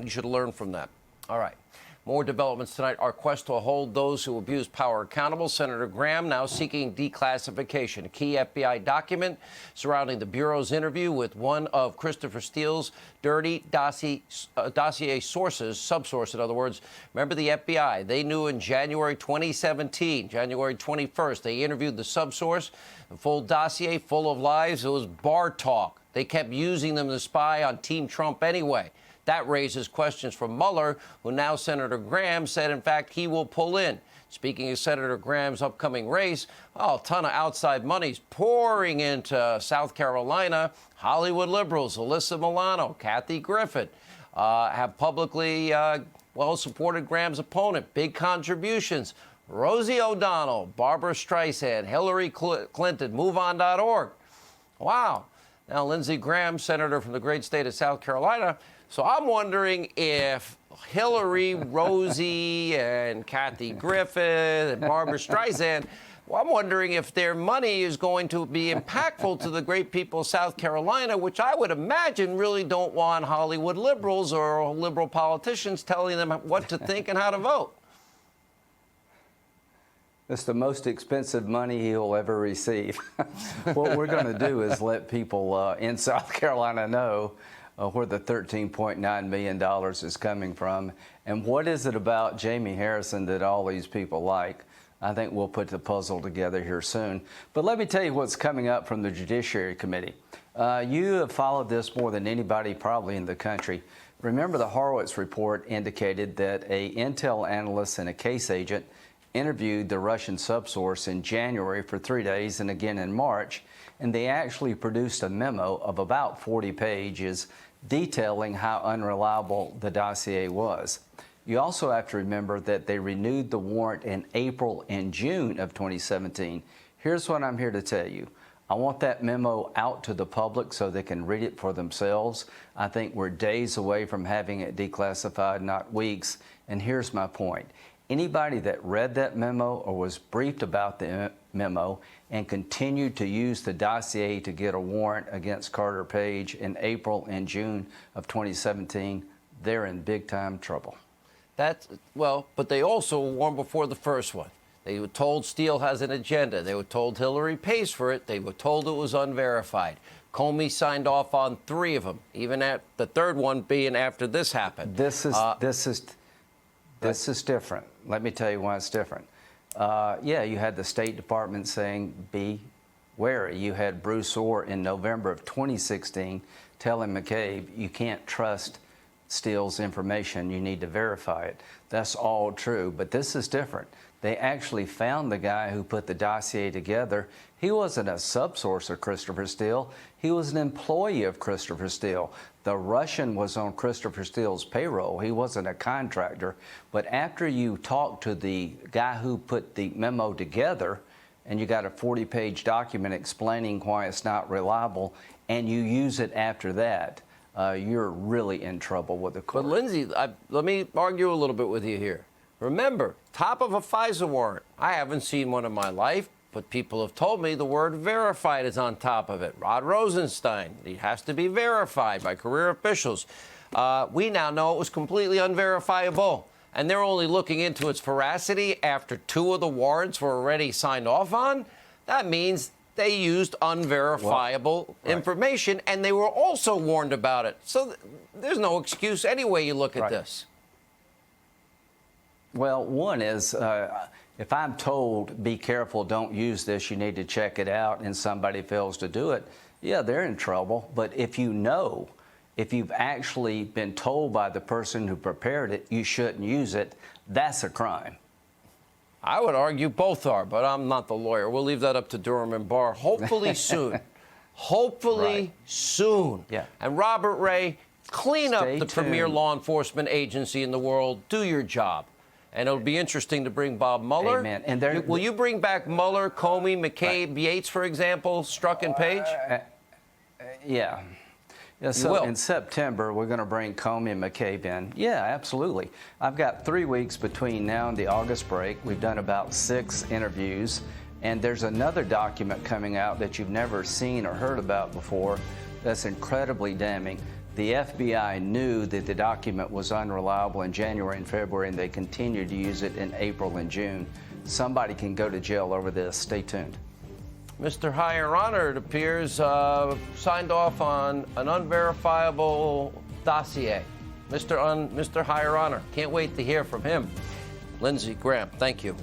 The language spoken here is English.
You should learn from that. All right. More developments tonight. Our quest to hold those who abuse power accountable. Senator Graham now seeking declassification. A key FBI document surrounding the Bureau's interview with one of Christopher Steele's dirty dossier sources, subsource in other words. Remember the FBI? They knew in January 2017, January 21st, they interviewed the subsource. The full dossier full of lies. It was bar talk. They kept using them to spy on Team Trump anyway. That raises questions from Mueller, who now Senator Graham said, in fact, he will pull in. Speaking of Senator Graham's upcoming race, a ton of outside money's pouring into South Carolina. Hollywood liberals, Alyssa Milano, Kathy Griffin, have publicly, supported Graham's opponent. Big contributions. Rosie O'Donnell, Barbara Streisand, Hillary Clinton, MoveOn.org. Wow. Now, Lindsey Graham, senator from the great state of South Carolina. So I'm wondering if Hillary, Rosie, and Kathy Griffin, and Barbara Streisand, I'm wondering if their money is going to be impactful to the great people of South Carolina, which I would imagine really don't want Hollywood liberals or liberal politicians telling them what to think and how to vote. It's the most expensive money he'll ever receive. What we're going to do is let people in South Carolina know where the $13.9 million is coming from. And what is it about Jamie Harrison that all these people like? I think we'll put the puzzle together here soon. But let me tell you what's coming up from the Judiciary Committee. You have followed this more than anybody probably in the country. Remember, the Horowitz report indicated that an intel analyst and a case agent interviewed the Russian subsource in January for 3 days and again in March, and they actually produced a memo of about 40 pages detailing how unreliable the dossier was. You also have to remember that they renewed the warrant in April and June of 2017. Here's what I'm here to tell you. I want that memo out to the public so they can read it for themselves. I think we're days away from having it declassified, not weeks. And here's my point. Anybody that read that memo or was briefed about the memo and continued to use the dossier to get a warrant against Carter Page in April and June of 2017, they're in big-time trouble. But they also warned before the first one. They were told Steele has an agenda. They were told Hillary pays for it. They were told it was unverified. Comey signed off on 3 of them, even at the third one being after this happened. This is different. Let me tell you why it's different. You had the State Department saying, be wary. You had Bruce Orr in November of 2016 telling McCabe, you can't trust Steele's information. You need to verify it. That's all true, but this is different. They actually found the guy who put the dossier together. He wasn't a subsource of Christopher Steele. He was an employee of Christopher Steele. The Russian was on Christopher Steele's payroll. He wasn't a contractor. But after you talk to the guy who put the memo together, and you got a 40-page document explaining why it's not reliable, and you use it after that, you're really in trouble with the court. But Lindsey, let me argue a little bit with you here. Remember, top of a FISA warrant. I haven't seen one in my life, but people have told me the word verified is on top of it. Rod Rosenstein, it has to be verified by career officials. We now know it was completely unverifiable, and they're only looking into its veracity after 2 of the warrants were already signed off on. That means they used unverifiable information, and they were also warned about it. So there's no excuse any way you look at this. Well, one is, if I'm told, be careful, don't use this, you need to check it out, and somebody fails to do it, yeah, they're in trouble. But if you know, if you've actually been told by the person who prepared it, you shouldn't use it, that's a crime. I would argue both are, but I'm not the lawyer. We'll leave that up to Durham and Barr, hopefully soon. Hopefully soon. Yeah. And Robert Ray, clean Stay up the tuned. premier law enforcement agency in the world. Do your job. And it'll be interesting to bring Bob Mueller. Amen. And will you bring back Mueller, Comey, McCabe, Yates, for example, Strzok and Page? Yeah. So in September, we're going to bring Comey and McCabe in. Yeah, absolutely. I've got 3 weeks between now and the August break. We've done about 6 interviews. And there's another document coming out that you've never seen or heard about before that's incredibly damning. The FBI knew that the document was unreliable in January and February, and they continued to use it in April and June. Somebody can go to jail over this. Stay tuned. Mr. Higher Honor, it appears, signed off on an unverifiable dossier. Mr. Higher Honor, can't wait to hear from him. Lindsey Graham, thank you.